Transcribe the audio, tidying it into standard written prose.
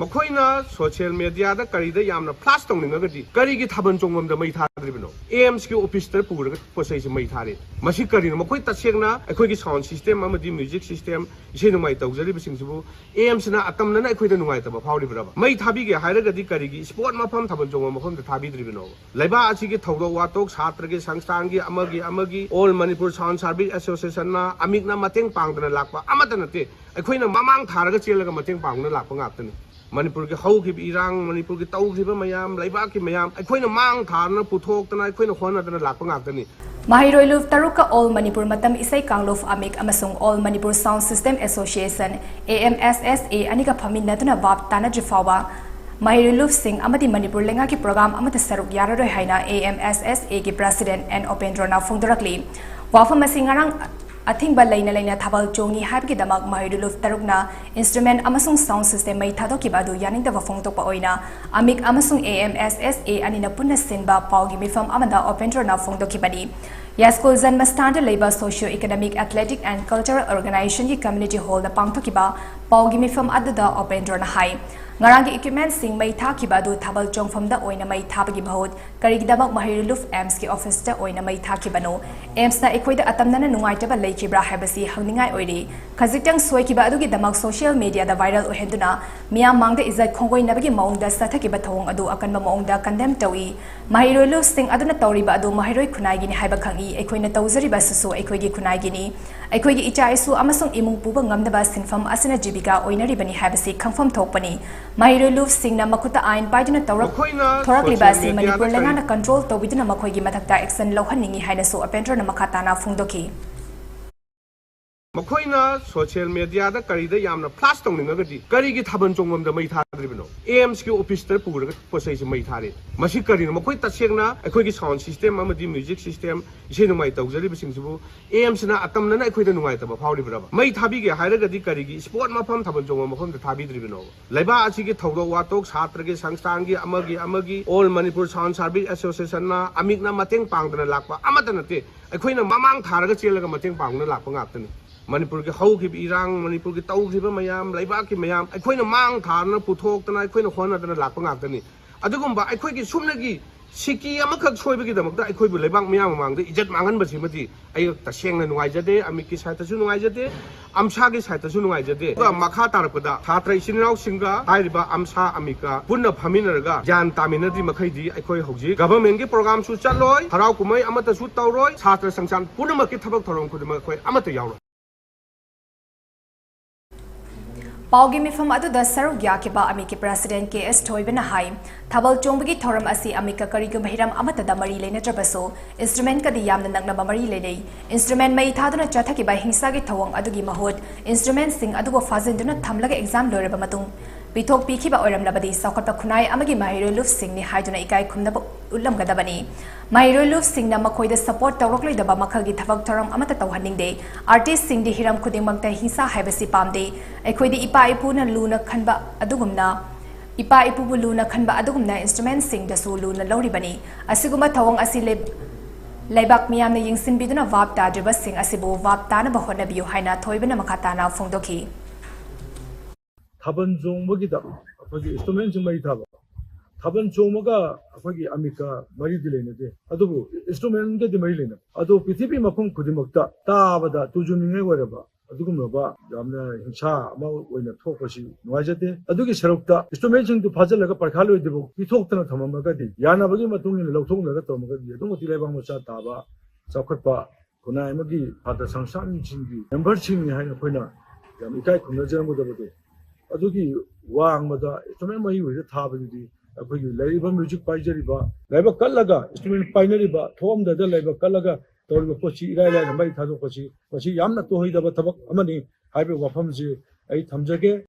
Makoina social media da kari da yamna flash tong ninga gadi kari gi thaban chongmam da mai thadribino AMS ki office tar pura posai se mai thare masi kari no makoi tasegna akhoi gi sound system amadi music system ise numai tawjari bising sibu AMS na atam na akhoi da numai ta phawri braba mai thabi ge haira gadi kari gi sport mafam thaban chongmam mafam da thabi dribino laiba achi gi thawdo watok satra ge sangsang gi amagi all manipur sound service association na amik na mateng pangdana lakpa amata nate akhoi na mamang tharaga chelaga mateng pangna lakpa ngaptani Manipur ki hau ki irang Manipur ki tau ki mayam laiba ki mayam akhoi na mang tharna puthok tana akhoi na khona tana lakpa ngakani Maheiroi Luf Taruka All Manipur Matam Isai Kangluf Amik Amasung All Manipur Sound System Association AMSSA Anika Phaminna tuna Bab Tana Jifawa Maheiroi Luf Singh Amati Manipur Lenga ki program Amata Saruk Yararoi Haina AMSSA ki President and Opendrona Phongdorakli Wafam Singarang I think by Laina Thabal Jongi Habkidamak Maheiroi Luf Tarukna instrument Amasung sound system may Tadokibadu Yaning the Vafong Topa Oina Amik Amasung AMSSA and in a Puna Sinba Paugi Mifam Amanda Opendrona Phongdokibadi Yaskul Zanma Standard Labor Socio-Economic Athletic and Cultural Organization Community Hall the Pangtokiba Paugi Mifam Adada Opendrona High Ngarangi equipment sing may Takibadu Thabal Jong from the Oina may Tabagi Bahod Karigidamak Maheiroi Luf AMS ki office the Oina may Thakhibano AMS na equate atamna na nungaitaba Laikibra Habasi Hangningai Oiri Kazitang Soikiba Adugi Damak social media the viral Ohenduna Mia Mang the Izat Kongoi Nabagi Mong the Satakiba Tong Adu Akan Mamong the condemned Tawi Maheiroi Luf Sing Aduna Toriba Adu Maheiroi Kunaigini Habakangi Equina Tawzari Basusu Equigi Kunaigini Equigi Icha Isu Amasung Imung Puba Ngamdaba Sinfam Asina Jibika Oinari Bani Habasi Kangfam Topani Maheiroi Luf Sing na makuta ain paiduna Thorakliba si Manipur Lenga na control to biduna makoy gi mathakta action lohhaningi haina so apentro na makhatana phungdoki Makoina social media da kari da yamna flash tong ninga gadi kari gi thaban chongmam da mai thadribino AMS ki office tar pura posai se mai thare masi kari no makoi tasegna akhoi gi sound system amadi music system ise numai tawjari bising sibu AMS na atam na akhoi da numai ta phawri braba mai thabi ge haira gadi kari gi sport mafam thaban chongmam mafam da thabi dribino laiba achi gi thawdo watok satra ge sangsang gi amagi all manipur sound service association na amik na mateng pangdana lakpa amata nate akhoi na mamang tharaga chelaga mateng pangna lakpa ngaptani Manipur ki hau ki irang Manipur ki tau ki mayam laiba ki mayam akhoi na mang tharna puthok tana akhoi na khona tana lakpa ngakani adugumba akhoi ki sumna gi siki amakak soiba gi damakta akhoi bu laibang mayam mang da ijat mangan ba simati ai tasengna nungai jade amiki saita su nungai jade amsa gi saita su nungai jade ba makha tarpada thatra isinau singa hairiba amsa amika punna phaminarga jan taminadi makhaidi akhoi hauji government gi program su chatloi harau kumai amata su tauroi satra sangsan punna makki thabak thorong khudma akhoi amata yauro Paugi Mifam Aduda Saruk Yakiba Amiki President KS Toibana Hai Thabal Chongbagi Thoram Asi Amika Karigum Hiram Amata Damari Lena Trabaso Instrument Kadi Yam Nagna Mamari Lene Instrument May Taduna Chataki by Hingsagi Tawang Adugi Mahod Instrument Sing Adugo Fazin do not Tamlaga exam Loreba Matung Pitok Pikiba Oram Labadi Sakota Kunai Amagi Maheiroi Luf Sing ni Haiduna Ikai Kumnaba Ulam Gadabani Maheiroi Luf Sing na Makoi the support Tawrokli the Bamakagi Tavak Toram Amata Tawhaning Day Artist Sing the Hiram Kuding Magta Hisa Habasi Pam Day Equidi Ipa Ipuna Luna Kanba Adugumna Ipa Ipu Luna Kanba Adugumna instrument Sing the Su Luna Loribani Asiguma Tawang Asilib Laibak Miam the Yingsin Biduna Vapta Driba Sing Asibu Vaptana Bahona Biu Haina Toibana Makatana Phongdoki Thaban Jongmagida, instruments in Maitaba. Thaban Jomaga, Amika, Maridilene, Adobo, instrument get the Marilina. Ado Pitipi Mapum Kudimakta, Tabada, Tujuni, whatever. Adugumaba, Yamna, Hincha, when a talkashi, Noajate, Aduki Sarukta, instruments to puzzle like a Parcalo de book. We talked on Tamamagadi, Yana Bagimatung in Lotung, Tomagadi, Domoti Taba, Sakapa, Kunaimagi, Pata Sansan, Number Ching behind a Puna, Yamikai Kunajamu. Aduki Wang Mada, instrument may with the Tabidi, a pretty labor music Pajariba, Laba Kalaga, instrument Pinariba, Tom the Laba Kalaga, Torba Pochi, Ila, and Maitazo Pochi, Pochi Yamna Tohida Tabak Amani, Hyper Wafamzi, 8 Tamjake,